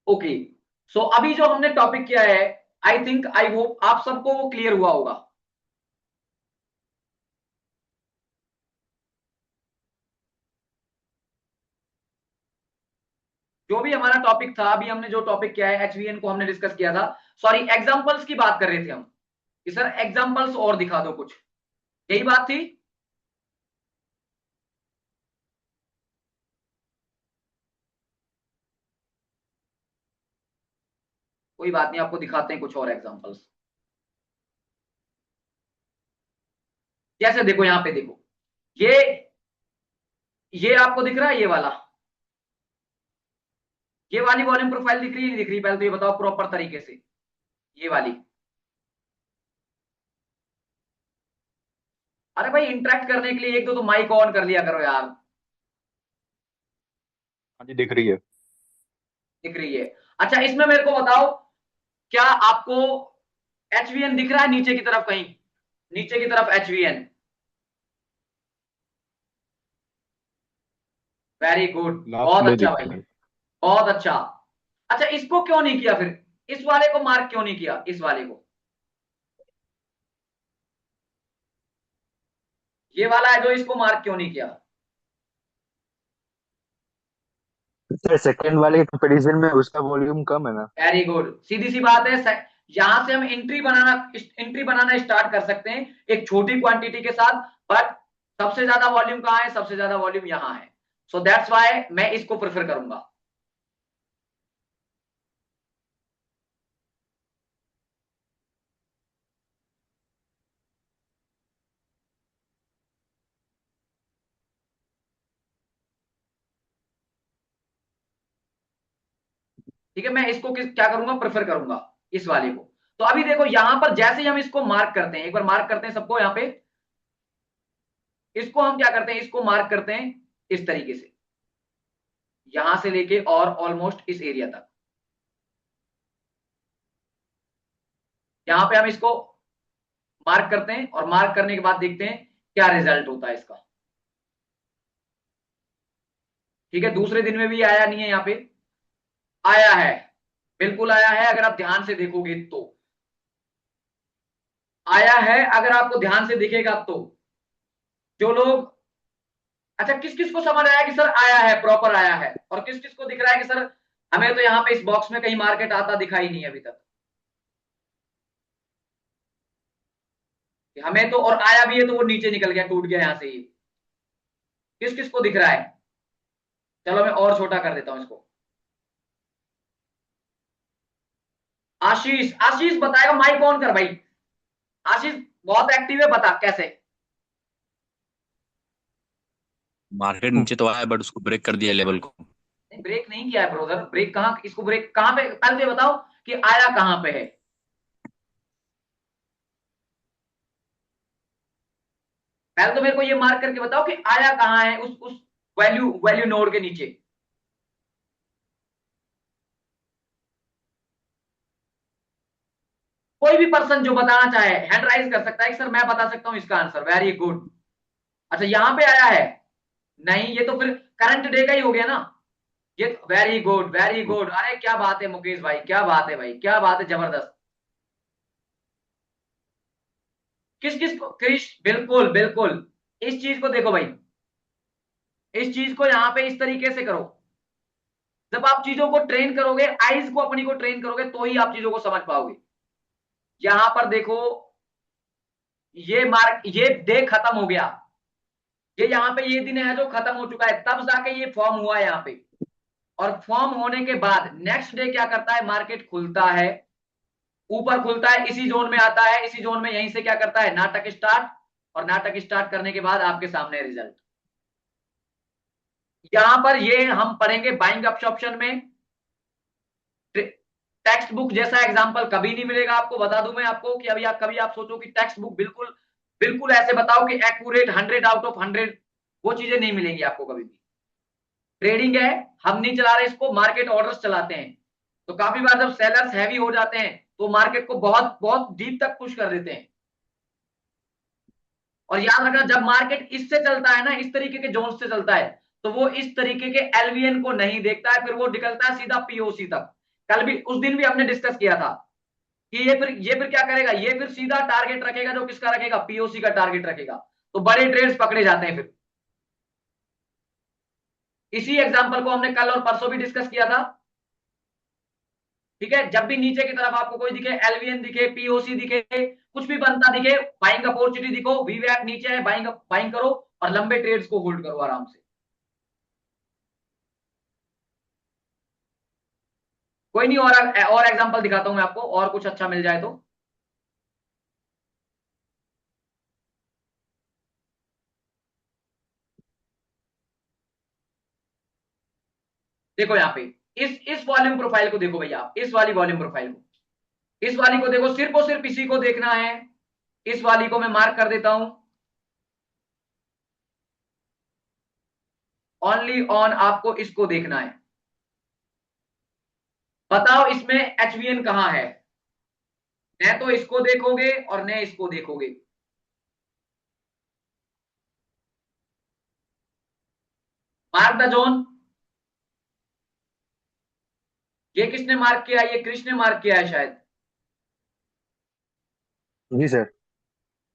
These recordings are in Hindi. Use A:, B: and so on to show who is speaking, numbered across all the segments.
A: ओके, सो अभी जो हमने टॉपिक किया है, आई थिंक आई होप आप सबको वो क्लियर हुआ होगा। जो भी हमारा टॉपिक था, अभी हमने जो टॉपिक किया है एचवीएन को हमने डिस्कस किया था। सॉरी, एग्जांपल्स की बात कर रहे थे हम कि सर एग्जांपल्स और दिखा दो कुछ, यही बात थी। कोई बात नहीं, आपको दिखाते हैं कुछ और एग्जांपल्स। जैसे देखो, यहां पे देखो, ये आपको दिख रहा है, ये वाला, ये वाली वॉल्यूम प्रोफाइल दिख रही है नहीं दिख रही, पहले तो ये बताओ प्रॉपर तरीके से। ये वाली, अरे भाई इंटरेक्ट करने के लिए एक दो तो माइक ऑन कर लिया करो यार।
B: हाँ जी, दिख रही है।
A: दिख रही है। अच्छा, इसमें मेरे को बताओ, क्या आपको एचवीएन दिख रहा है नीचे की तरफ कहीं? नीचे की तरफ एचवीएन, वेरी गुड,
B: लास्ट
A: बहुत
B: में
A: अच्छा
B: दिख
A: भाई,
B: रहा है।
A: बहुत अच्छा। अच्छा, इसको क्यों नहीं किया फिर? इस वाले को मार्क क्यों नहीं किया, इस वाले को? ये वाला है जो, इसको मार्क क्यों नहीं किया?
B: सर सेकंड वाले के कंपैरिजन में उसका वॉल्यूम कम है ना।
A: वेरी गुड, सीधी सी बात है। यहां से हम एंट्री बनाना स्टार्ट कर सकते हैं एक छोटी क्वांटिटी के साथ, बट सबसे ज्यादा वॉल्यूम कहां है? सबसे ज्यादा वॉल्यूम यहां है। सो दैट्स वाई मैं इसको प्रेफर करूंगा। ठीक है, मैं इसको क्या करूंगा, प्रेफर करूंगा, इस वाले को। तो अभी देखो यहां पर जैसे ही हम इसको मार्क करते हैं, एक बार मार्क करते हैं सबको यहां पे, इसको हम क्या करते हैं, इसको मार्क करते हैं इस तरीके से, यहां से लेके और ऑलमोस्ट इस एरिया तक। यहां पे हम इसको मार्क करते हैं और मार्क करने के बाद देखते हैं क्या रिजल्ट होता है इसका। ठीक है, दूसरे दिन में भी आया नहीं है यहाँ पे, आया है, बिल्कुल आया है, अगर आप ध्यान से देखोगे तो आया है, अगर आपको ध्यान से दिखेगा तो। जो लोग, अच्छा किस किस को समझ आया कि सर आया है, प्रॉपर आया है, और किस किस को दिख रहा है कि सर हमें तो यहाँ पे इस बॉक्स में कहीं मार्केट आता दिखाई नहीं अभी तक, कि हमें तो, और आया भी है तो वो नीचे निकल गया, टूट गया यहां से ही। किस किस को दिख रहा है? चलो मैं और छोटा कर देता हूं इसको। आशीष, आशीष बताएगा, माइक ऑन कर भाई। आशीष बहुत एक्टिव है, बता कैसे।
C: मार्केट नीचे तो आया बट उसको ब्रेक कर दिया लेवल को।
A: नहीं, ब्रेक नहीं किया है ब्रोदर, ब्रेक कहां, इसको ब्रेक कहां पे, पहले तो ये बताओ कि आया कहां पे है। पहले तो मेरे को ये मार्क करके बताओ कि आया कहां है, उस वैल्यू वैल्यू नोड के नीचे। कोई भी पर्सन जो बताना चाहे हैंड राइज कर सकता है कि सर मैं बता सकता हूं इसका आंसर, वेरी गुड। अच्छा, यहां पे आया है? नहीं, ये तो फिर करंट डे का ही हो गया ना। ये वेरी गुड, वेरी गुड, अरे क्या बात है मुकेश भाई, क्या बात है भाई, क्या बात है, जबरदस्त। किस किस को, क्रिश, बिल्कुल बिल्कुल। इस चीज को देखो भाई, इस चीज को यहां पे इस तरीके से करो। जब आप चीजों को ट्रेन करोगे, आईज को अपनी को ट्रेन करोगे, तो ही आप चीजों को समझ पाओगे। यहां पर देखो, ये मार्क, ये डे खत्म हो गया, ये यहाँ पे ये दिन है जो खत्म हो चुका है, तब जाके ये फॉर्म हुआ है यहाँ पे। और फॉर्म होने के बाद नेक्स्ट डे क्या करता है, मार्केट खुलता है, ऊपर खुलता है, इसी जोन में आता है, इसी जोन में यहीं से क्या करता है, नाटक स्टार्ट। और नाटक स्टार्ट करने के बाद आपके सामने रिजल्ट। यहां पर ये हम पढ़ेंगे बाइंग ऑप्शन में। टेक्स्ट बुक जैसा एग्जांपल कभी नहीं मिलेगा आपको, बता दूं मैं आपको कि अभी आप कभी आप सोचो कि टेक्स्ट बुक बिल्कुल बिल्कुल ऐसे बताओ कि एक्यूरेट 100 आउट ऑफ 100, वो चीजें नहीं मिलेंगी आपको कभी भी। ट्रेडिंग है, हम नहीं चला रहे इसको, मार्केट ऑर्डर्स चलाते हैं। तो काफी बार जब सेलर्स हैवी हो जाते हैं तो मार्केट को बहुत बहुत डीप तक पुश कर देते हैं। और याद रखना, जब मार्केट इससे चलता है ना, इस तरीके के जोन से चलता है, तो वो इस तरीके के एलवीएन को नहीं देखता है, फिर वो निकलता है सीधा पीओसी तक। कल भी, उस दिन भी हमने डिस्कस किया था कि ये फिर क्या करेगा, ये फिर सीधा टारगेट रखेगा, जो किसका रखेगा, पीओसी का टारगेट रखेगा, तो बड़े ट्रेड्स पकड़े जाते हैं फिर। इसी एग्जांपल को हमने कल और परसों भी डिस्कस किया था। ठीक है, जब भी नीचे की तरफ आपको कोई दिखे, एलवीएन दिखे, पीओसी दिखे, कुछ भी बनता दिखे, बाइंग अपॉर्चुनिटी दिखो, वीवैट नीचे है, बाइंग बाइंग करो और लंबे ट्रेड्स को होल्ड करो आराम से। कोई नहीं, और एग्जांपल दिखाता हूं मैं आपको, और कुछ अच्छा मिल जाए तो। देखो यहाँ पे, इस वॉल्यूम प्रोफाइल को देखो भैया, इस वाली वॉल्यूम प्रोफाइल को, इस वाली को देखो, सिर्फ और सिर्फ इसी को देखना है। इस वाली को मैं मार्क कर देता हूं, ओनली ऑन आपको इसको देखना है। बताओ इसमें एचवीएन कहां है? न तो इसको देखोगे और न इसको देखोगे। Mark the zone. ये किसने मार्क किया? ये कृष्ण ने मार्क किया है शायद।
B: जी सर।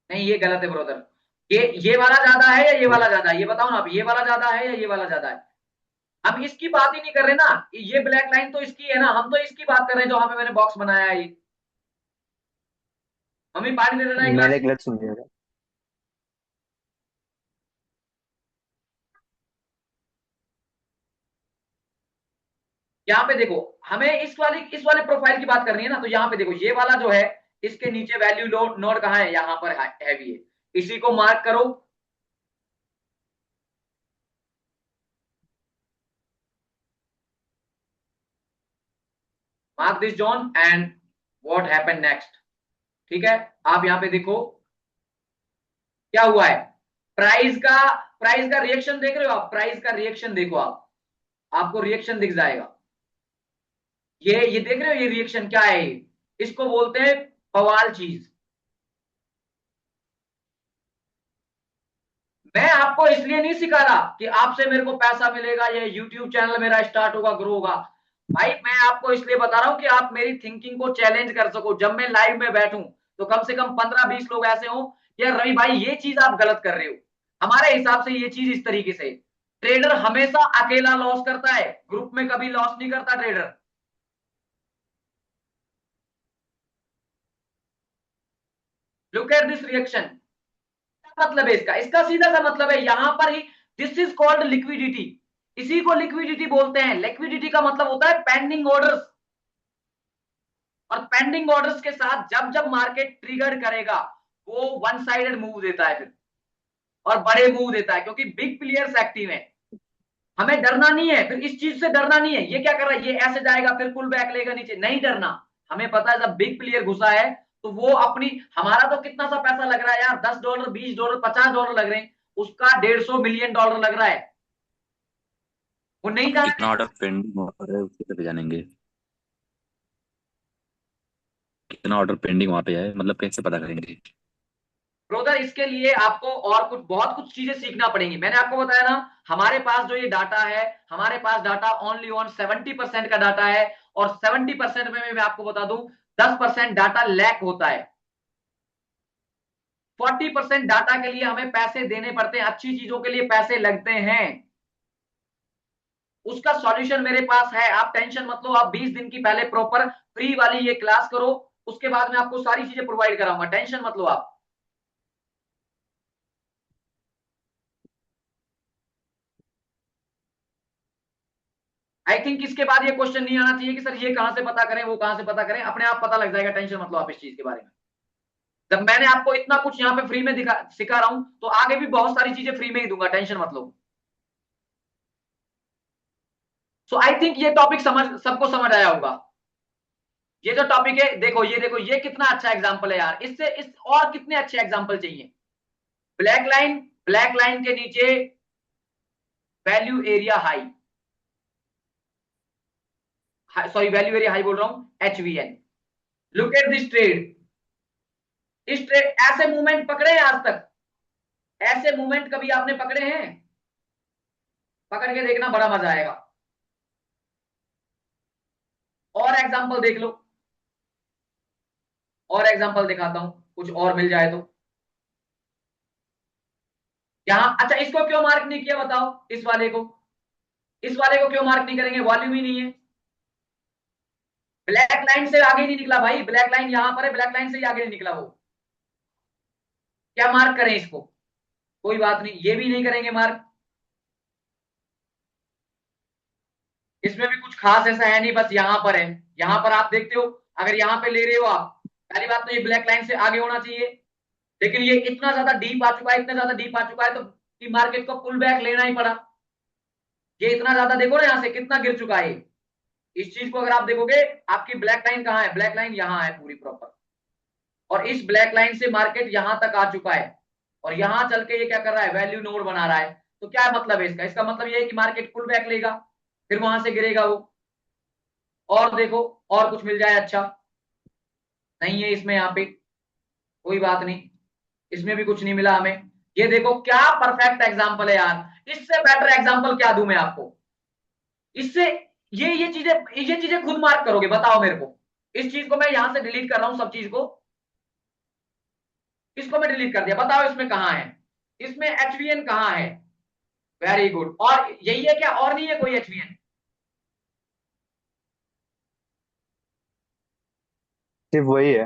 A: नहीं, ये गलत है ब्रदर। ये वाला ज्यादा है या ये वाला ज्यादा है? ये बताओ ना आप, ये वाला ज्यादा है या ये वाला ज्यादा है? हम इसकी बात ही नहीं कर रहे ना, ये ब्लैक लाइन तो इसकी है ना, हम तो इसकी बात कर रहे हैं जो हमें मैंने बॉक्स बनाया है ये। मम्मी पानी दे देना एक
B: मैंने
A: गिलास।
B: गलत सुन लिया था।
A: यहाँ पे देखो, हमें इस वाले प्रोफाइल की बात करनी है ना, तो यहाँ पे देखो, ये वाला जो है, इसके नीचे वैल्यू नोड कहाँ है? यहाँ पर हैवी है, इसी को मार्क करो। Mark this zone and what happen next. ठीक है, आप यहाँ पे देखो क्या हुआ है। प्राइस का प्राइस का रिएक्शन देख रहे हो आप? प्राइस का रिएक्शन देखो आप, आपको रिएक्शन दिख जाएगा। ये देख रहे हो, ये रिएक्शन क्या है? इसको बोलते हैं बवाल चीज। मैं आपको इसलिए नहीं सिखा रहा कि आपसे मेरे को पैसा मिलेगा, ये यूट्यूब चैनल मेरा स्टार्ट होगा, ग्रो होगा। भाई मैं आपको इसलिए बता रहा हूं कि आप मेरी थिंकिंग को चैलेंज कर सको। जब मैं लाइव में बैठूं तो कम से कम 15-20 लोग ऐसे हो कि यार रवि भाई ये चीज आप गलत कर रहे हो, हमारे हिसाब से ये चीज इस तरीके से। ट्रेडर हमेशा अकेला लॉस करता है, ग्रुप में कभी लॉस नहीं करता trader. Look at this reaction. मतलब है इसका इसका सीधा सा मतलब है यहां पर ही, दिस इज कॉल्ड लिक्विडिटी। इसी को लिक्विडिटी बोलते हैं। लिक्विडिटी का मतलब होता है पेंडिंग ऑर्डर्स। और पेंडिंग ऑर्डर्स के साथ जब जब मार्केट ट्रिगर करेगा, वो वन साइडेड मूव देता है फिर, और बड़े मूव देता है, क्योंकि बिग प्लेयर्स एक्टिव हैं। हमें डरना नहीं है, फिर इस चीज से डरना नहीं है। ये क्या कर रहा है, ये ऐसे जाएगा फिर पुल बैक लेगा नीचे, नहीं डरना। हमें पता है जब बिग प्लेयर घुसा है तो वो अपनी, हमारा तो कितना सा पैसा लग रहा है यार, $10, $20, $50 लग रहे हैं, उसका $150 मिलियन लग रहा है। वो नहीं
C: अब
A: जाने
C: कितना
A: देगा।
C: ऑर्डर पेंडिंग वहां पर है उसके पे जानेंगे। कितना ऑर्डर पेंडिंग वहां पे है, मतलब कैसे पता करेंगे?
A: ब्रोदर इसके लिए आपको और कुछ, बहुत कुछ चीजें सीखना पड़ेंगी। मैंने आपको बताया ना, हमारे पास जो ये डाटा है, हमारे पास डाटा ओनली ऑन 70% का डाटा है। और 70% में मैं आपको बता दूं, 10% डाटा लैक होता है। 40% डाटा के लिए हमें पैसे देने पड़ते हैं, अच्छी चीजों के लिए पैसे लगते हैं। उसका सॉल्यूशन मेरे पास है, आप टेंशन मत लो। आप 20 दिन की पहले प्रॉपर फ्री वाली ये क्लास करो, उसके बाद में आपको सारी चीजें प्रोवाइड कराऊंगा, टेंशन मत लो आप। आई थिंक इसके बाद ये क्वेश्चन नहीं आना चाहिए कि सर ये कहां से पता करें, वो कहां से पता करें, अपने आप पता लग जाएगा, टेंशन मत लो आप इस चीज के बारे में। जब मैंने आपको इतना कुछ यहाँ पे फ्री में सिखा रहा हूं, तो आगे भी बहुत सारी चीजें फ्री में ही दूंगा, टेंशन मत लो। सो आई थिंक ये टॉपिक सबको समझ आया होगा। ये जो टॉपिक है, देखो ये कितना अच्छा एग्जाम्पल है यार, इससे इस और कितने अच्छे एग्जाम्पल चाहिए। ब्लैक लाइन के नीचे value area high, sorry value area high बोल रहा हूं, HVN। Look at this trade. इस ट्रेड, ऐसे मूवमेंट पकड़े हैं आज तक? ऐसे मूवमेंट कभी आपने पकड़े हैं? पकड़ के देखना, बड़ा मजा आएगा। और एग्जांपल देख लो, और एग्जांपल दिखाता हूं, कुछ और मिल जाए तो। यहां अच्छा, इसको क्यों मार्क नहीं किया बताओ, इस वाले को, इस वाले को क्यों मार्क नहीं करेंगे, वॉल्यूम ही नहीं है। ब्लैक लाइन से आगे नहीं निकला भाई, ब्लैक लाइन यहां पर है, ब्लैक लाइन से ही आगे नहीं निकला वो, क्या मार्क करें इसको, कोई बात नहीं, ये भी नहीं करेंगे मार्क, इसमें भी कुछ खास ऐसा है नहीं, बस यहां पर है। यहां पर आप देखते हो, अगर यहां पे ले रहे हो आप, पहली बात तो ये ब्लैक लाइन से आगे होना चाहिए, लेकिन ये इतना ज्यादा डीप आ चुका है, इतना ज्यादा डीप आ चुका है, तो कि मार्केट को पुल बैक लेना ही पड़ा। ये इतना ज्यादा देखो ना, यहां से कितना गिर चुका है। इस चीज को अगर आप देखोगे, आपकी ब्लैक लाइन कहां है, ब्लैक लाइन यहां है पूरी प्रॉपर, और इस ब्लैक लाइन से मार्केट यहां तक आ चुका है, और यहां चल के ये क्या कर रहा है, वैल्यू नोड बना रहा है। तो क्या मतलब है इसका, इसका मतलब ये है कि मार्केट पुल बैक लेगा, फिर वहां से गिरेगा वो। और देखो, और कुछ मिल जाए अच्छा, नहीं है इसमें, यहाँ पे कोई बात नहीं, इसमें भी कुछ नहीं मिला हमें। ये देखो क्या परफेक्ट एग्जांपल है यार, इससे बेटर एग्जांपल क्या दूं मैं आपको, इससे, ये चीजें खुद मार्क करोगे, बताओ मेरे को। इस चीज को मैं यहां से डिलीट कर रहा हूं, सब चीज को, इसको मैं डिलीट कर दिया, बताओ इसमें कहां है, इसमें एचवीएन कहां है, वेरी गुड, और यही है क्या, और नहीं है कोई एचवीएन।
B: सिर्फ वही है।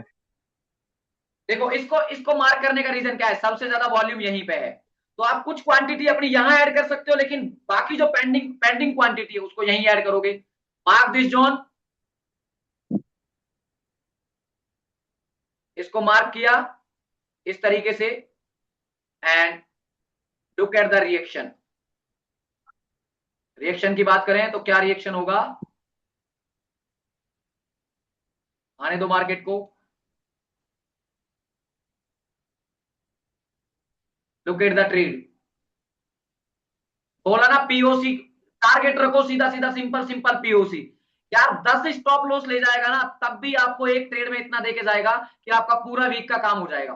A: देखो इसको इसको मार्क करने का रीजन क्या है, सबसे ज्यादा वॉल्यूम यहीं पे है, तो आप कुछ क्वांटिटी अपनी यहां ऐड कर सकते हो, लेकिन बाकी जो पेंडिंग पेंडिंग क्वांटिटी है उसको यहीं ऐड करोगे। मार्क दिस जोन, इसको मार्क किया इस तरीके से, and look at the reaction. Reaction की बात करें तो क्या रिएक्शन होगा, आने दो मार्केट को, लुक एट द ट्रेड, बोला ना पीओसी, टारगेट रखो सीधा सीधा, सिंपल सिंपल पीओसी। यार 10 स्टॉप लॉस ले जाएगा ना, तब भी आपको एक ट्रेड में इतना देके जाएगा कि आपका पूरा वीक का काम हो जाएगा।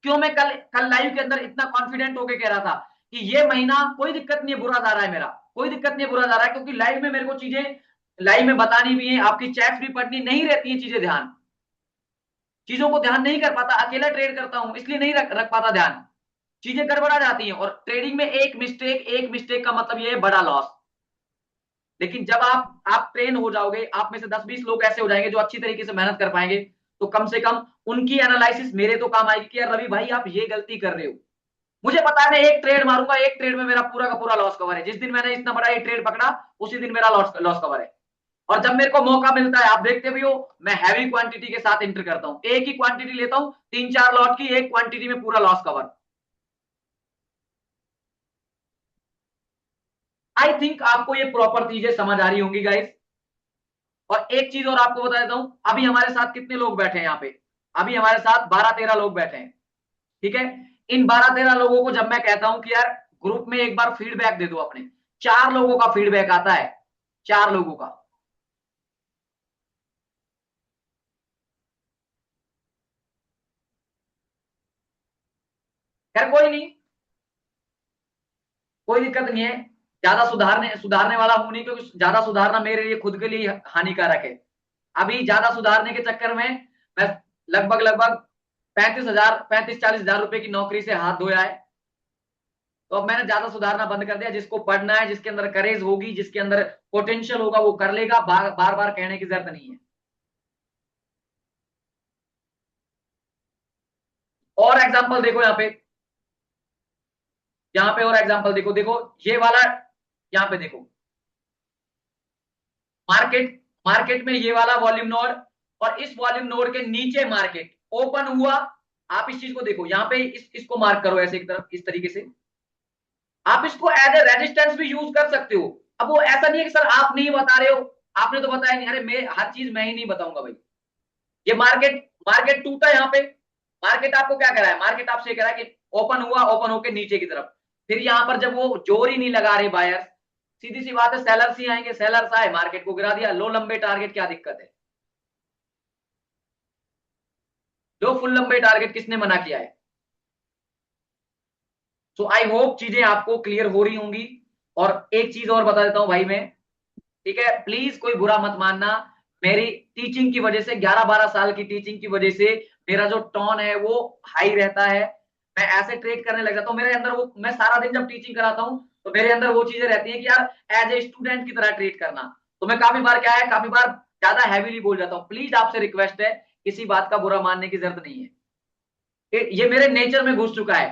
A: क्यों मैं कल कल लाइव के अंदर इतना कॉन्फिडेंट होके कह रहा था कि ये महीना कोई दिक्कत नहीं है, बुरा जा रहा है मेरा, कोई दिक्कत नहीं है, बुरा जा रहा है, क्योंकि लाइव में मेरे को चीजें लाइव में बतानी भी है, आपकी चैट्स भी पढ़नी नहीं रहती है, चीजें ध्यान, चीजों को ध्यान नहीं कर पाता, अकेला ट्रेड करता हूं इसलिए नहीं रख पाता ध्यान, चीजें गड़बड़ा जाती हैं, और ट्रेडिंग में एक मिस्टेक का मतलब ये है बड़ा लॉस। लेकिन जब आप ट्रेन हो जाओगे, आप में से 10-20 लोग ऐसे हो जाएंगे जो अच्छी तरीके से मेहनत कर पाएंगे, तो कम से कम उनकी एनालिसिस मेरे तो काम आएगी कि यार रवि भाई आप ये गलती कर रहे हो। मुझे पता है मैं एक ट्रेड मारूंगा, एक ट्रेड में मेरा पूरा का पूरा लॉस कवर है, जिस दिन मैंने इतना बड़ा एक ट्रेड पकड़ा उसी दिन मेरा लॉस कवर है। और जब मेरे को मौका मिलता है, आप देखते भी हो, मैं हैवी क्वांटिटी के साथ एंटर करता हूं, एक ही क्वांटिटी लेता हूं, 3-4 लॉट की एक क्वांटिटी में पूरा लॉस कवर। आई थिंक आपको ये प्रॉपर चीजें समझ आ रही होंगी गाइस। और एक चीज और आपको बता देता हूं, अभी हमारे साथ कितने लोग बैठे हैं यहाँ पे, अभी हमारे साथ 12-13 लोग बैठे हैं, ठीक है। इन 12-13 लोगों को जब मैं कहता हूं कि यार ग्रुप में एक बार फीडबैक दे दो अपने, 4 लोगों का फीडबैक आता है, 4 लोगों का। खैर कोई नहीं, कोई दिक्कत नहीं है, ज्यादा सुधारने सुधारने वाला हूं नहीं, क्योंकि ज्यादा सुधारना मेरे लिए खुद के लिए हानिकारक है। अभी ज्यादा सुधारने के चक्कर में मैं लगभग लगभग 35,000 35-40,000 रुपए की नौकरी से हाथ धोया है, तो अब मैंने ज्यादा सुधारना बंद कर दिया। जिसको पढ़ना है, जिसके अंदर करेज होगी, जिसके अंदर पोटेंशियल होगा, वो कर लेगा, बार बार कहने की जरूरत नहीं है। और एग्जाम्पल देखो यहाँ पे, यहाँ पे और एग्जाम्पल देखो, देखो ये वाला, यहाँ पे देखो, मार्केट मार्केट में ये वाला वॉल्यूम नोड, और इस वॉल्यूम नोड के नीचे मार्केट ओपन हुआ। आप इस चीज को देखो, यहाँ पे इसको मार्क करो ऐसे एक तरफ, इस तरीके से आप इसको एज ए रेजिस्टेंस भी यूज कर सकते हो। अब वो ऐसा नहीं है कि सर आप नहीं बता रहे हो, आपने तो बताया नहीं, अरे मैं हर चीज मैं ही नहीं बताऊंगा भाई। ये मार्केट मार्केट टूटा यहाँ पे, मार्केट आपको क्या कह रहा है, मार्केट आपसे कह रहा है कि ओपन हुआ, ओपन होकर नीचे की तरफ, फिर यहाँ पर जब वो जोर ही नहीं लगा रहे बायर्स, सीधी सी बात है सेलर्स ही आएंगे, सेलर्स आए मार्केट को गिरा दिया, लो लंबे टारगेट क्या दिक्कत है, लो फुल लंबे टारगेट किसने मना किया है। सो आई होप चीजें आपको क्लियर हो रही होंगी। और एक चीज और बता देता हूं भाई मैं, ठीक है, प्लीज कोई बुरा मत मानना। मेरी टीचिंग की वजह से, 11-12 साल की टीचिंग की वजह से मेरा जो टोन है वो हाई रहता है। मैं ऐसे ट्रेड करने लग जाता हूँ, मेरे अंदर वो, मैं सारा दिन जब टीचिंग कराता हूँ तो मेरे अंदर वो चीजें रहती हैं कि यार एज ए स्टूडेंट की तरह ट्रीट करना। तो मैं काफी बार क्या है, काफी बार ज्यादा हैवीली बोल जाता हूँ। प्लीज आपसे रिक्वेस्ट है, किसी बात का बुरा मानने की जरूरत नहीं है, ये मेरे नेचर में घुस चुका है।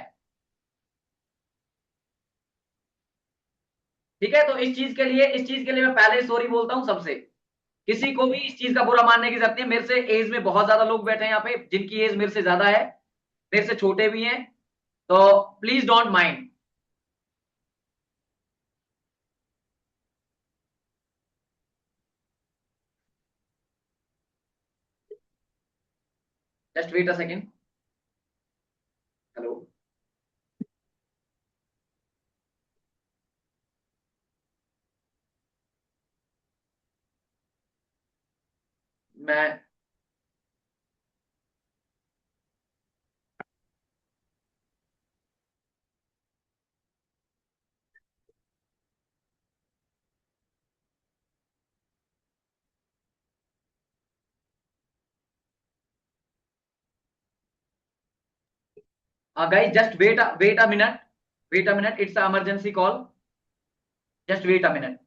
A: ठीक है, तो इस चीज के लिए मैं पहले ही सॉरी बोलता हूँ सबसे। किसी को भी इस चीज का बुरा मानने की जरूरत नहीं है। मेरे से एज में बहुत ज्यादा लोग बैठे हैं यहाँ पे जिनकी एज मेरे से ज्यादा है, मेरे से छोटे भी हैं, तो please don't mind. Just wait a second. Hello. मैं guys just wait a minute, wait a minute, it's a emergency call, just wait a minute.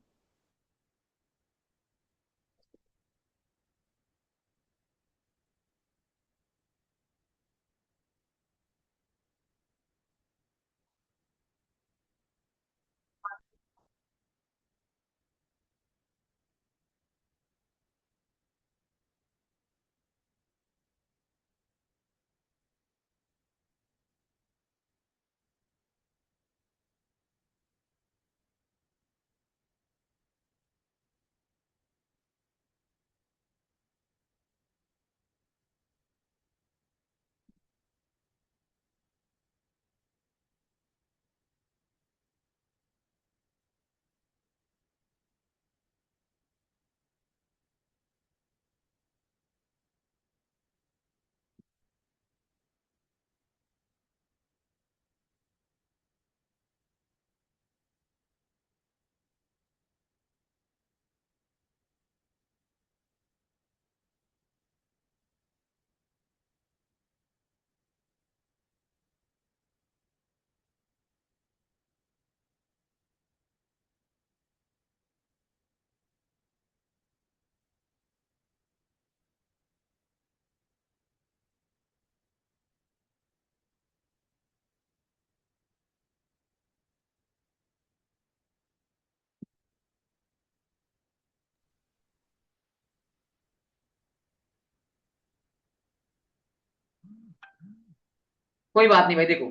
A: कोई बात नहीं भाई, देखो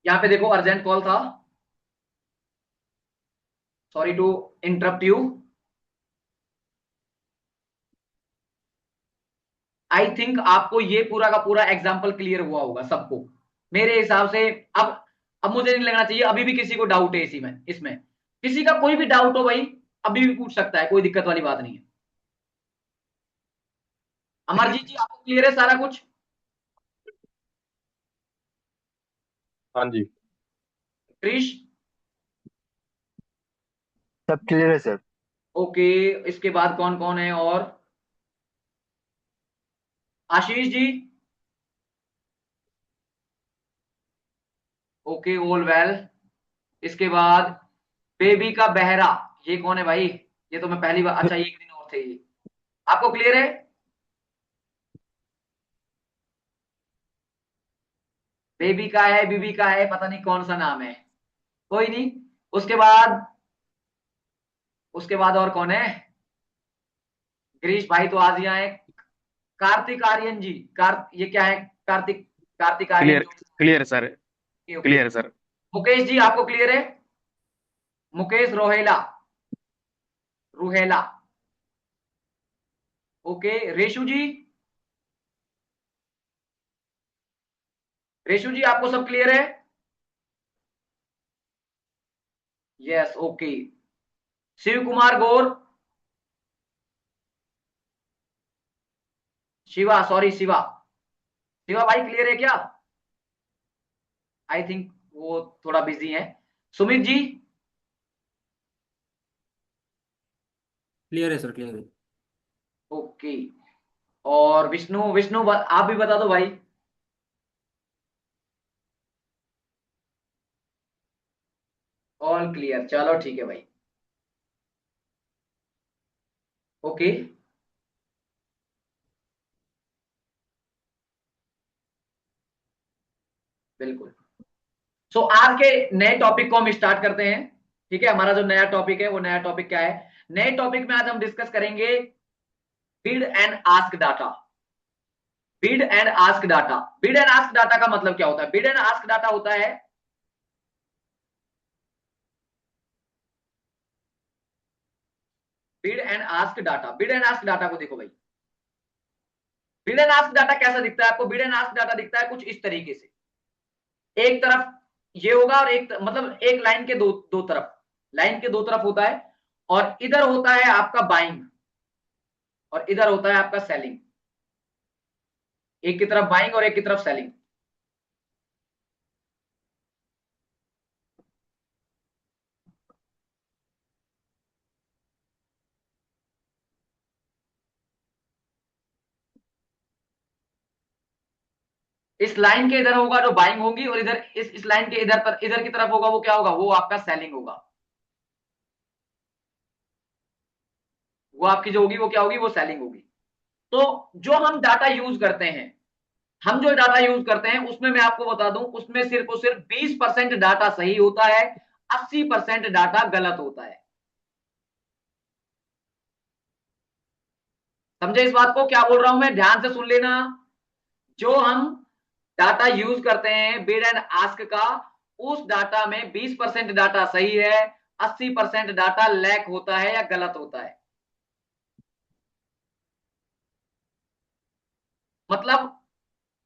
A: यहाँ पे देखो, अर्जेंट कॉल था, sorry to interrupt you. I think आपको ये पूरा का पूरा एग्जाम्पल क्लियर हुआ होगा सबको, मेरे हिसाब से। अब मुझे नहीं लगना चाहिए अभी भी किसी को डाउट है इसी में, इसमें किसी का कोई भी डाउट हो भाई, अभी भी पूछ सकता है, कोई दिक्कत वाली बात नहीं है। अमरजीत जी, आपको क्लियर है सारा कुछ?
D: हाँ जी।
A: क्रिश?
B: सब क्लियर है सर।
A: ओके। इसके बाद कौन कौन है और? Ashish ji? Okay, all well. इसके बाद बेबी का बहरा, ये कौन है भाई? ये तो मैं पहली बार, अच्छा ये एक दिन और थे ये। आपको क्लियर है? बेबी का है, बीबी का है, पता नहीं कौन सा नाम है, कोई नहीं। उसके बाद, उसके बाद और कौन है? गिरीश भाई तो आज ही आए। कार्तिक आर्यन जी, ये क्या है? कार्तिक, कार्तिक आर्यन
D: क्लियर
A: जो।
D: Clear sir.
A: Okay okay.
D: Clear sir.
A: Mukesh ji, आपको क्लियर है? मुकेश रोहेला, रूहेला। ओके, रेशु जी? रेशु जी, आपको सब क्लियर है? Yes, okay. Shiv Kumar Gaur, Shiva, sorry Shiva, Shiva भाई क्लियर है क्या? आई थिंक वो थोड़ा बिजी है। सुमित जी?
E: क्लियर है सर, क्लियर है।
A: ओके। और विष्णु, आप भी बता दो भाई। ऑल क्लियर, चलो ठीक है भाई। ओके, बिल्कुल। सो आज के नए टॉपिक को हम स्टार्ट करते हैं। ठीक है, हमारा जो नया टॉपिक है वो नया टॉपिक क्या है? नए टॉपिक में आज हम डिस्कस करेंगे bid and ask data. Bid and ask data, bid and ask data का मतलब क्या होता है? बिड एंड आस्क डाटा होता है, bid and ask data, bid and ask data को देखो भाई। बिड एंड आस्क डाटा कैसा दिखता है आपको? बिड एंड आस्क डाटा दिखता है कुछ इस तरीके से। एक तरफ ये होगा और मतलब एक लाइन के दो दो तरफ, लाइन के दो तरफ होता है, और इधर होता है आपका बाइंग और इधर होता है आपका सेलिंग। एक की तरफ बाइंग और एक की तरफ सेलिंग। इस लाइन के इधर होगा जो बाइंग होगी, और इधर इस लाइन के इधर पर इधर की तरफ होगा वो क्या होगा? वो आपका सेलिंग होगा। वो आपकी जो होगी वो क्या होगी? वो सेलिंग होगी। तो जो हम डाटा यूज करते हैं, हम जो डाटा यूज करते हैं उसमें मैं आपको बता दूं, उसमें सिर्फ और सिर्फ 20% डाटा सही होता है, 80% डाटा गलत होता है। समझे इस बात को? क्या बोल रहा हूं मैं, ध्यान से सुन लेना। जो हम डाटा यूज करते हैं बिड एंड आस्क का, उस डाटा में 20% डाटा सही है, 80% डाटा लैक होता है या गलत होता है। मतलब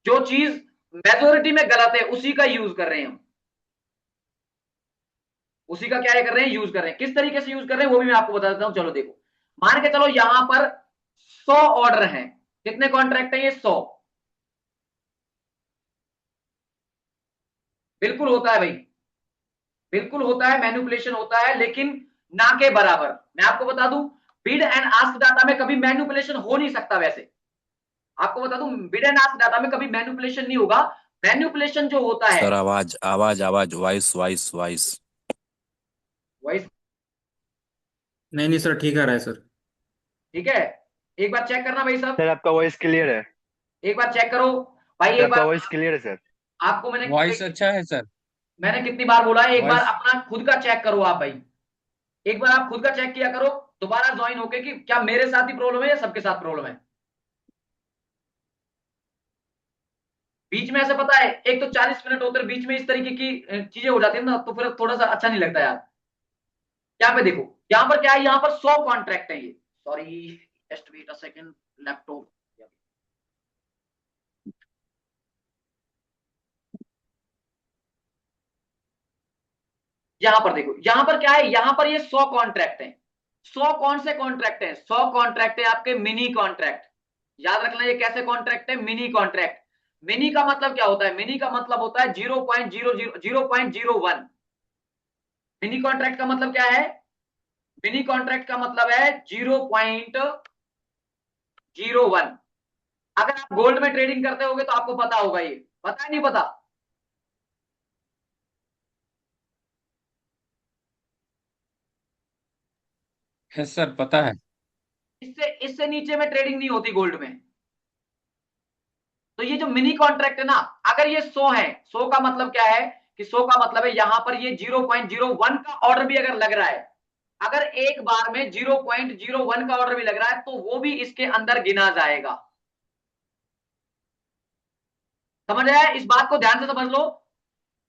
A: जो चीज मेजोरिटी में गलत है उसी का यूज कर रहे हैं हम, उसी का क्या कर रहे हैं? यूज कर रहे हैं। किस तरीके से यूज कर रहे हैं वो भी मैं आपको बता देता हूं। चलो देखो, मान के चलो यहां पर 100 ऑर्डर हैं। कितने कॉन्ट्रैक्ट हैं ये? 100। बिल्कुल होता है भाई, बिल्कुल होता है, मैन्युपुलेशन होता है, लेकिन ना के बराबर। मैं आपको बता दूं, बिड एंड आस्क डाटा में कभी मैन्युपुलेशन हो नहीं सकता। वैसे आपको बता दूं, बिड एंड आस्क डाटा में कभी मैन्युपुलेशन नहीं होगा। मैन्युपुलेशन जो होता है,
C: सर आवाज आवाज आवाज वॉइस वॉइस वॉइस।
A: वॉइस,
E: नहीं नहीं सर, ठीक आ रहा है सर।
A: ठीक है। एक बार चेक करना भाई साहब,
B: सर आपका वॉइस क्लियर है।
A: एक बार चेक करो भाई,
B: सर
A: एक
B: आपका
A: बार।
B: वॉइस क्लियर है सर।
A: आपको
F: वॉइस अच्छा है सर।
A: मैंने कितनी बार बोला है, एक बार
F: वॉइस
A: अपना खुद का चेक करो आप भाई। एक बार आप खुद का चेक किया करो, दोबारा ज्वाइन होके, कि क्या मेरे साथ ही प्रॉब्लम है या सबके साथ प्रॉब्लम है। बीच में ऐसा पता है, एक तो 40 मिनट होते हैं, बीच में इस तरीके की चीजें हो जाती है ना, तो फिर थोड़ा सा अच्छा नहीं लगता यार। यहाँ पे देखो, यहाँ पर क्या है? यहाँ पर 100 कॉन्ट्रैक्ट है ये। Sorry, just wait a second, laptop. यहां पर देखो, यहां पर क्या है? यहां पर ये 100 कॉन्ट्रैक्ट हैं। 100 कौन से कॉन्ट्रैक्ट हैं? 100 कॉन्ट्रैक्ट है आपके मिनी कॉन्ट्रैक्ट। याद रखना, ये कैसे कॉन्ट्रैक्ट है? Mini contract. मिनी का मतलब क्या होता है? मिनी का मतलब होता है 0.00 0.01। मिनी कॉन्ट्रैक्ट का मतलब क्या है? मिनी कॉन्ट्रैक्ट का मतलब है 0.01। अगर आप गोल्ड में ट्रेडिंग करते होगे तो आपको पता होगा, ये पता है नहीं पता?
F: है सर, पता है।
A: इससे इससे नीचे में ट्रेडिंग नहीं होती गोल्ड में। तो ये जो मिनी कॉन्ट्रैक्ट है ना, अगर ये 100 है, 100 का मतलब क्या है? कि 100 का मतलब है यहां पर ये 0.01 का ऑर्डर भी अगर लग रहा है, अगर एक बार में 0.01 का ऑर्डर भी लग रहा है, तो वो भी इसके अंदर गिना जाएगा। समझ आया? इस बात को ध्यान से समझ लो।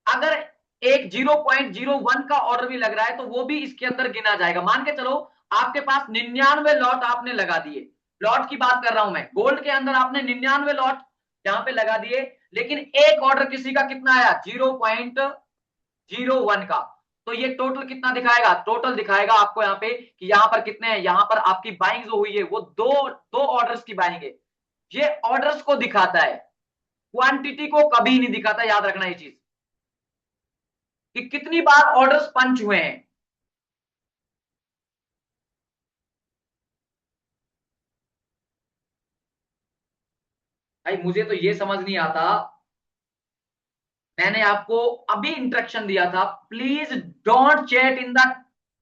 A: अगर एक 0.01 का ऑर्डर भी लग रहा है तो वो भी इसके अंदर गिना जाएगा। मान के चलो आपके पास 99 लॉट आपने लगा दिए, लॉट की बात कर रहा हूं मैं, गोल्ड के अंदर आपने 99 लॉट यहां पे लगा दिए, लेकिन एक ऑर्डर किसी का कितना आया? 0.01 का। तो ये टोटल कितना दिखाएगा? टोटल दिखाएगा आपको यहाँ पे कि यहाँ पर कितने हैं। यहाँ पर आपकी बाइंग जो हुई है वो दो दो ऑर्डर्स की बाइंग है। ये ऑर्डर्स को दिखाता है, क्वांटिटी को कभी नहीं दिखाता। याद रखना ये चीज, कि कितनी बार ऑर्डर्स पंच हुए हैं। भाई मुझे तो ये समझ नहीं आता, मैंने आपको अभी इंस्ट्रक्शन दिया था, please don't chat in the,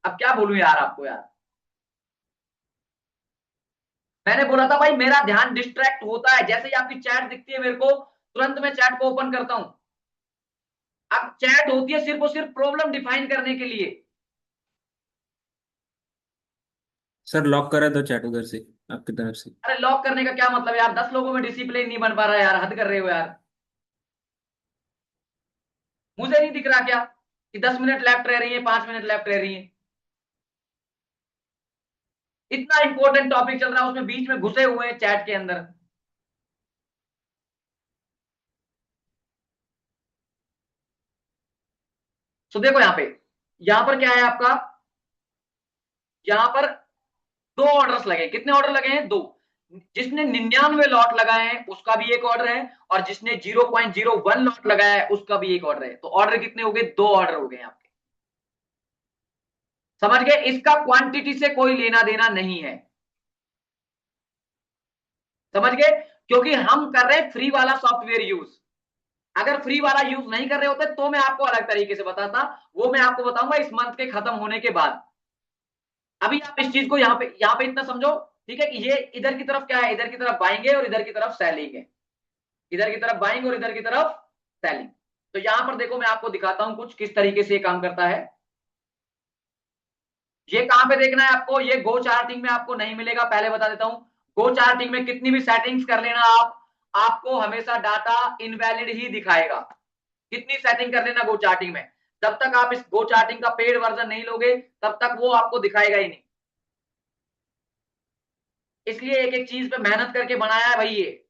A: अब क्या बोलूं यार आपको यार, मैंने बोला था भाई मेरा ध्यान डिस्ट्रैक्ट होता है, जैसे ही आपकी चैट दिखती है मेरे को तुरंत मैं चैट को ओपन करता हूं। अब चैट होती है सिर्फ और सिर्फ प्रॉब्लम डिफाइन करने के लिए।
E: सर लॉक करा दो चैट उधर से, आपकी तरफ से।
A: अरे लॉक करने का क्या मतलब यार, 10 लोगों में डिसिप्लिन नहीं बन पा रहा है यार, हद कर रहे हो यार। मुझे नहीं दिख रहा क्या कि 10 मिनट लेफ्ट रह रही है, 5 मिनट लेफ्ट रह रही है, इतना इंपॉर्टेंट टॉपिक चल रहा है उसमें बीच में घुसे हुए हैं चैट के अंदर। सो देखो यहां पर क्या है आपका, यहां पर 2 ऑर्डर्स लगे, कितने ऑर्डर लगे हैं? 2। जिसने 99 लॉट लगाए हैं उसका भी एक ऑर्डर है, और जिसने 0.01 लॉट लगाया है उसका भी एक ऑर्डर है। तो ऑर्डर कितने हो गए? 2 ऑर्डर हो गए आपके। समझ गए? इसका क्वांटिटी से कोई लेना देना नहीं है, समझ गए? क्योंकि हम कर रहे हैं फ्री वाला सॉफ्टवेयर यूज। अगर फ्री वाला यूज नहीं कर रहे होते तो मैं आपको अलग तरीके से बताता, वो मैं आपको बताऊंगा इस मंथ के खत्म होने के बाद। अभी आप इस चीज को यहाँ पे इतना समझो, ठीक है, कि ये इधर की तरफ क्या है, इधर की तरफ बाइंग है और इधर की तरफ सेलिंग है, इधर की तरफ बाइंग और इधर की तरफ सेलिंग। तो यहां पर देखो मैं आपको दिखाता हूं कुछ किस तरीके से ये काम करता है। ये कहां पे देखना है आपको? ये गो चार्टिंग में आपको नहीं मिलेगा, पहले बता देता हूं। गो चार्टिंग में कितनी भी सेटिंग्स कर लेना आप, आपको हमेशा डाटा इनवैलिड ही दिखाएगा। कितनी सेटिंग कर लेना गो चार्टिंग में, जब तक आप इस गो चार्टिंग का पेड वर्जन नहीं लोगे तब तक वो आपको दिखाएगा ही नहीं। इसलिए एक एक चीज पे मेहनत करके बनाया है भाई, ये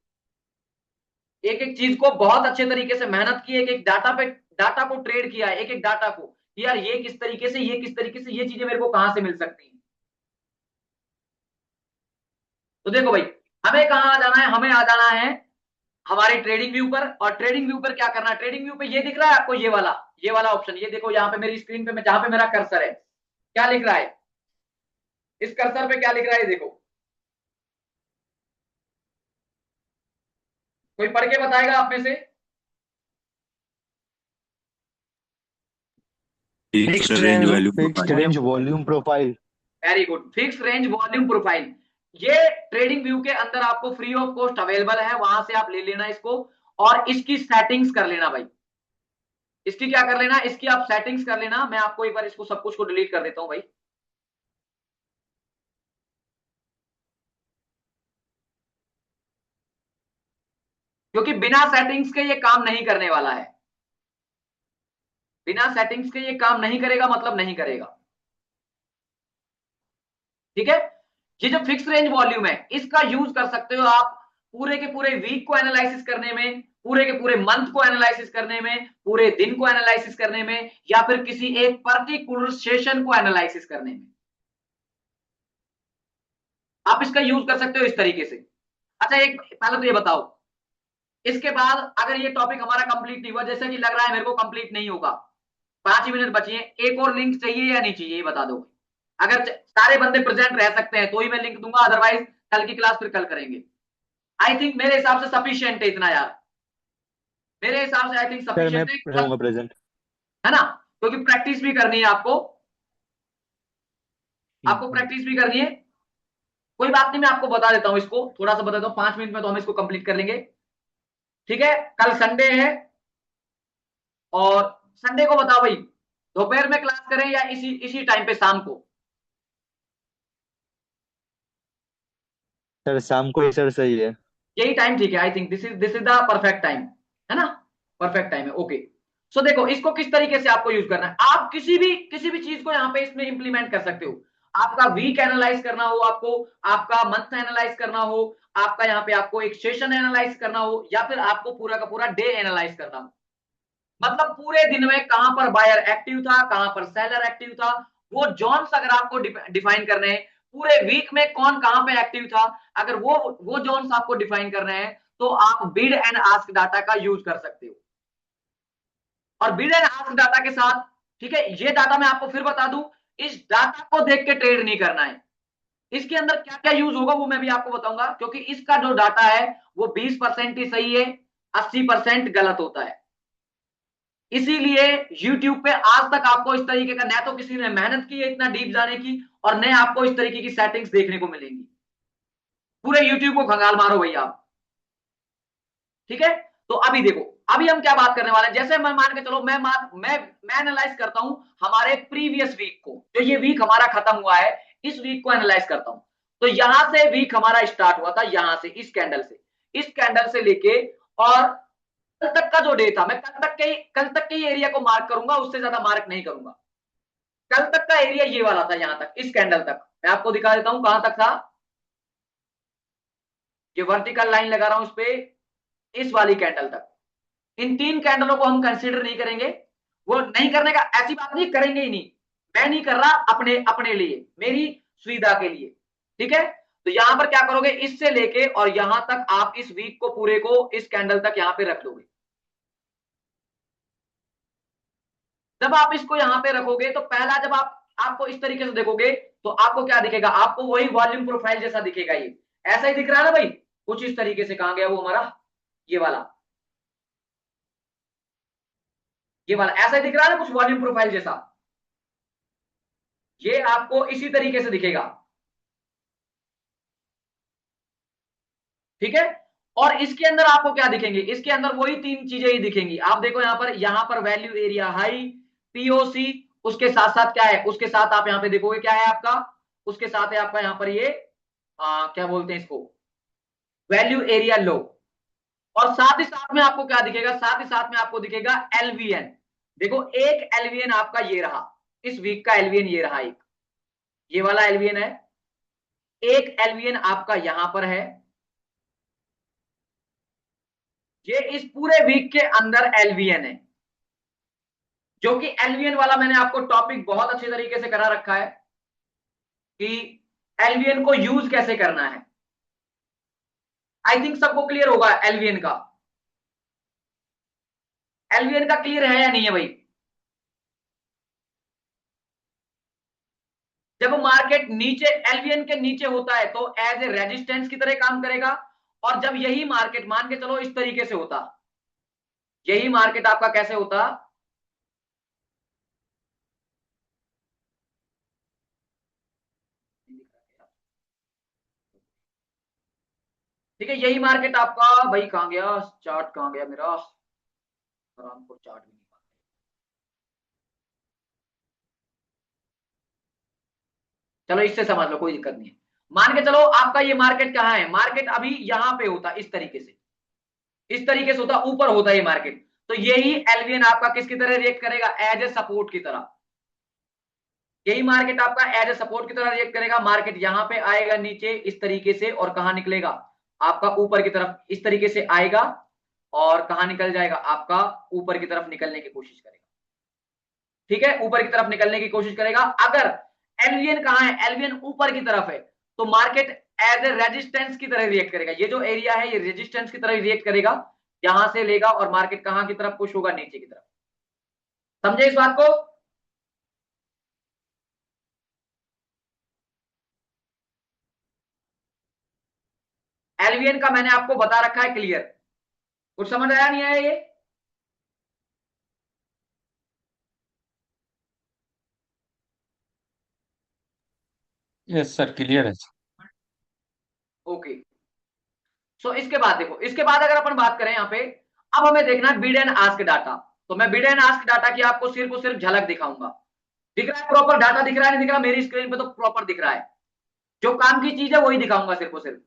A: एक एक चीज को बहुत अच्छे तरीके से मेहनत की, एक एक डाटा को ट्रेड किया है, एक एक डाटा को कि यार ये किस तरीके से, ये किस तरीके से, ये चीजें मेरे को कहां से मिल सकती हैं। तो देखो भाई, हमें कहां आ जाना है? हमें आ जाना है हमारे ट्रेडिंग व्यू पर। और ट्रेडिंग व्यू पर क्या करना है? ट्रेडिंग व्यू पे ये दिख रहा है आपको, ये वाला ऑप्शन, ये देखो यहाँ पे मेरी स्क्रीन पे, मैं जहां पे मेरा कर्सर है, क्या लिख रहा है? इस कर्सर पे क्या लिख रहा है देखो, कोई पढ़ के बताएगा आप में से?
C: Fixed range value
B: fixed range volume profile.
A: Very good, fix range volume profile. ये ट्रेडिंग व्यू के अंदर आपको फ्री ऑफ कॉस्ट अवेलेबल है, वहां से आप ले लेना इसको और इसकी सेटिंग्स कर लेना भाई। इसकी क्या कर लेना? इसकी आप सेटिंग्स कर लेना। मैं आपको एक बार इसको सब कुछ को डिलीट कर देता हूं भाई। क्योंकि बिना सेटिंग्स के ये काम नहीं करने वाला है, बिना सेटिंग्स के ये काम नहीं करेगा, मतलब नहीं करेगा, ठीक है? ये जो फिक्स रेंज वॉल्यूम है इसका यूज कर सकते हो आप पूरे के पूरे वीक को एनालिसिस करने में, पूरे के पूरे मंथ को एनालिसिस करने में, पूरे दिन को एनालिसिस करने में, या फिर किसी एक पर्टिकुलर सेशन को एनालिसिस करने में आप इसका यूज कर सकते हो इस तरीके से। अच्छा, एक पहले तो ये बताओ, इसके बाद अगर ये टॉपिक हमारा कंप्लीट नहीं हुआ, जैसे कि लग रहा है मेरे को कंप्लीट नहीं होगा, 5 ही मिनट बचे हैं, एक और लिंक चाहिए या नहीं चाहिए ये बता दो। अगर सारे बंदे प्रेजेंट रह सकते हैं तो ही मैं लिंक दूंगा, अदरवाइज कल की क्लास फिर कल करेंगे। आई थिंक मेरे हिसाब से सफिशिएंट है इतना यार, मेरे हिसाब से आई थिंक
B: सर मैं
A: सफिशिएंट
B: रहूंगा प्रेजेंट।
A: है ना? क्योंकि प्रैक्टिस भी करनी है आपको, आपको प्रैक्टिस भी करनी है। कोई बात नहीं, मैं आपको बता देता हूं, इसको थोड़ा सा बता देता हूं, 5 मिनट में तो हम इसको कंप्लीट कर लेंगे, ठीक है? कल संडे है, और संडे को बताओ भाई दोपहर में क्लास करें या इसी इसी टाइम पे शाम को?
B: सर शाम को ही सर सही है।
A: यही टाइम ठीक है, I think this is the perfect time, है ना? परफेक्ट टाइम है, ओके। सो देखो इसको किस तरीके से आपको यूज करना है, आप किसी भी चीज को यहाँ पे इसमें इंप्लीमेंट कर सकते हो। आपका वीक एनालाइज करना हो, आपको आपका मंथ एनालाइज करना हो, आपका यहाँ पे आपको एक सेशन एनालाइज करना हो, या फिर आपको पूरा का पूरा डे एनालाइज करना हो, मतलब पूरे दिन में कहां पर बायर एक्टिव था, कहां पर सेलर एक्टिव था, वो जोन्स अगर आपको डिफाइन करने हैं, पूरे वीक में कौन कहां पे एक्टिव था, अगर वो जोन्स आपको डिफाइन करने हैं तो आप बिड एंड आस्क डाटा का यूज कर सकते हो। और बिड एंड आस्क डाटा के साथ, ठीक है, ये डाटा मैं आपको फिर बता दूं, इस डाटा को देख के ट्रेड नहीं करना है, इसके अंदर क्या क्या यूज होगा वो मैं भी आपको बताऊंगा, क्योंकि इसका जो डाटा है वो 20% ही सही है, 80% गलत होता है। इसीलिए YouTube पे आज तक आपको इस तरीके का न तो किसी ने मेहनत की है इतना डीप जाने की, और न आपको इस तरीके की सेटिंग्स देखने को मिलेंगी। पूरे YouTube को खंगाल मारो भैया आप, ठीक है। तो अभी देखो, अभी हम क्या बात करने वाले हैं, जैसे मैं मान के चलो मैं एनालाइज करता हूं हमारे प्रीवियस वीक को, जो ये वीक हमारा खत्म हुआ है, इस वीक को एनालाइज करता हूं। तो यहां से वीक हमारा स्टार्ट हुआ था, यहां से इस कैंडल से लेके और कल तक का जो डे था, मैं कल तक के ही एरिया को मार्क करूंगा, उससे ज्यादा मार्क नहीं करूंगा। कल तक का एरिया ये वाला था, यहां तक, इस कैंडल तक। मैं आपको दिखा देता हूं कहां तक था। ये वर्टिकल लाइन लगा रहा हूं इस पे, इस वाली कैंडल तक। इन 3 कैंडलों को हम कंसीडर नहीं करेंगे, वो नहीं करने का ऐसी बात नहीं, करेंगे ही नहीं, मैं नहीं कर रहा, अपने अपने लिए, मेरी सुविधा के लिए, ठीक है। तो यहां पर क्या करोगे, इससे लेके और यहां तक आप इस वीक को पूरे को इस कैंडल तक यहां पे रख दोगे। जब आप इसको यहां पे रखोगे तो पहला, जब आपको इस तरीके से देखोगे तो आपको क्या दिखेगा, आपको वही वॉल्यूम प्रोफाइल जैसा दिखेगा। ये ऐसा ही दिख रहा है ना भाई, कुछ इस तरीके से। कहां गया वो हमारा, ये वाला ऐसा ही दिख रहा है ना, कुछ वॉल्यूम प्रोफाइल जैसा। ये आपको इसी तरीके से दिखेगा, ठीक है। और इसके अंदर आपको क्या दिखेंगे, इसके अंदर वही 3 चीजें ही दिखेंगी। आप देखो यहां पर वैल्यू एरिया हाई, पीओसी, उसके साथ साथ क्या है, उसके साथ आप यहां पे देखोगे क्या है आपका, उसके साथ है आपका यहां पर ये क्या बोलते हैं इसको, वैल्यू एरिया लो। और साथ ही साथ में आपको क्या दिखेगा, साथ ही साथ में आपको दिखेगा एलवीएन। देखो एक एलवीएन आपका ये रहा, इस वीक का एलवीएन ये रहा, एक ये वाला एलवीएन है, एक एलवीएन आपका यहां पर है, ये इस पूरे वीक के अंदर एलवीएन है। जो कि एलवीएन वाला मैंने आपको टॉपिक बहुत अच्छे तरीके से करा रखा है कि एलवीएन को यूज कैसे करना है। आई थिंक सबको क्लियर होगा एलवीएन का। एलवीएन का क्लियर है या नहीं है भाई। जब मार्केट नीचे, एलवीएन के नीचे होता है तो एज ए रेजिस्टेंस की तरह काम करेगा, और जब यही मार्केट मान के चलो इस तरीके से होता, यही मार्केट आपका कैसे होता, ठीक है, यही मार्केट आपका भाई, कहां गया चार्ट, कहां गया मेरा रामपुर चार्ट भी नहीं पाता। चलो इससे समझ लो, कोई दिक्कत नहीं है। मान के चलो आपका ये मार्केट कहां है, मार्केट अभी यहां पे होता, इस तरीके से, इस तरीके से होता, ऊपर होता ये मार्केट। तो यही एलवीएन आपका किसकी तरह रिएक्ट करेगा, एज ए सपोर्ट की तरह। यही मार्केट आपका एज ए सपोर्ट की तरह रिएक्ट करेगा। मार्केट यहां पे आएगा नीचे इस तरीके से, और कहां निकलेगा आपका ऊपर की तरफ, इस तरीके से आएगा, और कहां निकल जाएगा आपका ऊपर की तरफ निकलने की कोशिश करेगा, ठीक है, ऊपर की तरफ निकलने की कोशिश करेगा। अगर एलवीएन कहां है, एलवीएन ऊपर की तरफ है, तो मार्केट एज ए रेजिस्टेंस की तरह रिएक्ट करेगा। ये जो एरिया है ये रेजिस्टेंस की तरह रिएक्ट करेगा, यहां से लेगा और मार्केट कहां की तरफ पुश होगा, नीचे की तरफ। समझे इस बात को। एलवीएन का मैंने आपको बता रखा है क्लियर, कुछ समझ आया नहीं आया ये।
F: यस सर, क्लियर है।
A: ओके, सो इसके बाद देखो, इसके बाद अगर अपन बात करें यहाँ पे, अब हमें देखना है बिड एंड आस्क डाटा। तो मैं बिड एंड आस्क डाटा की आपको सिर्फ और सिर्फ झलक दिखाऊंगा। दिख रहा है प्रॉपर डाटा, दिख रहा है नहीं दिख रहा, मेरी स्क्रीन पे तो प्रॉपर दिख रहा है। जो काम की चीज है वही दिखाऊंगा सिर्फ और सिर्फ।